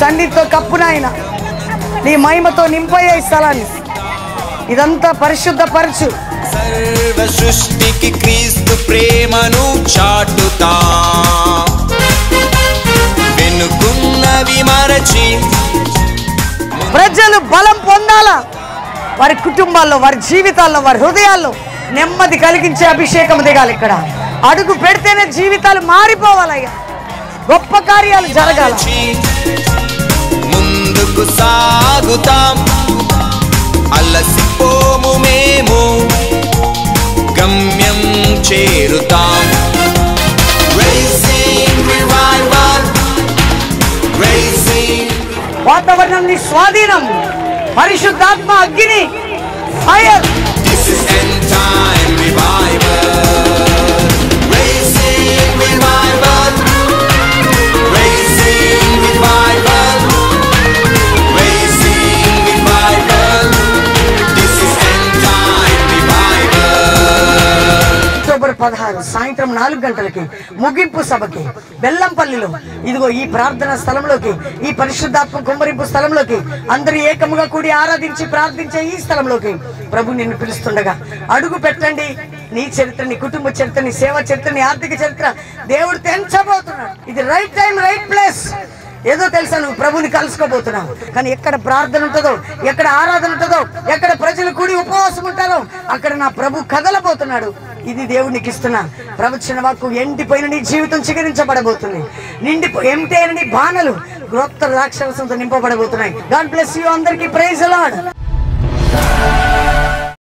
సన్నిధితో కప్పునాయన, నీ మహిమతో నింపయ్యే ఈ స్థలాన్ని. ఇదంతా పరిశుద్ధపరచు. సర్వ సృష్టికి క్రీస్తు ప్రేమను చాటుతా, వెనుకున్నవి మరచి ప్రజలు బలం పొందాలా, వారి కుటుంబాల్లో, వారి జీవితాల్లో, వారి హృదయాల్లో నెమ్మది కలిగించే అభిషేకం దిగాలి. ఇక్కడ అడుగు పెడితేనే జీవితాలు మారిపోవాలయ్యా, గొప్ప కార్యాలు జరగాలి. ముందుకు సాగుతాం, అలసిపోము మేము, గమ్యం చేరుతాం. వాతావరణం నీ స్వాధీనం, పరిశుద్ధాత్మ అగ్ని, fire. This is end time revival. Raising revival. Raising revival. Raising revival. This is end time revival. October 16 సాయంత్రం 4 గంటలకి ముగింపు సభకి బెల్లంపల్లిలో, ఇదిగో ఈ ప్రార్థన స్థలంలోకి, ఈ పరిశుద్ధాత్మ కుమ్మరింపు స్థలంలోకి, అందరూ ఏకముగా కూడి ఆరాధించి ప్రార్థించే ఈ స్థలంలోకి ప్రభు నిన్ను పిలుస్తుండగా అడుగు పెట్టండి. నీ చరిత్ర, నీ కుటుంబ చరిత్ర, నీ సేవ చరిత్ర, నీ ఆర్థిక చరిత్ర దేవుడు తెంచబోతున్నాడు. ఇది రైట్ టైం, రైట్ ప్లేస్. ఏదో తెలుసా, నువ్వు ప్రభుని కలుసుకోబోతున్నావు, కానీ ఎక్కడ ప్రార్థన ఉంటుందో, ఎక్కడ ఆరాధన ఉంటుందో, ఎక్కడ ప్రజలు కూడి ఉపవాసం ఉంటారో అక్కడ నా ప్రభు కదలబోతున్నాడు. ఇది దేవునికి ఇస్తున్న ప్రవచన వాక్కు. ఎండిపోయిన నీ జీవితం చిగురించబడబోతుంది. ఎంటి అయిన నీ బాణలు క్రొత్త రాక్షసంతో నింపబడబోతున్నాయి. God bless you. అందరికీ ప్రైజ్ ది లార్డ్.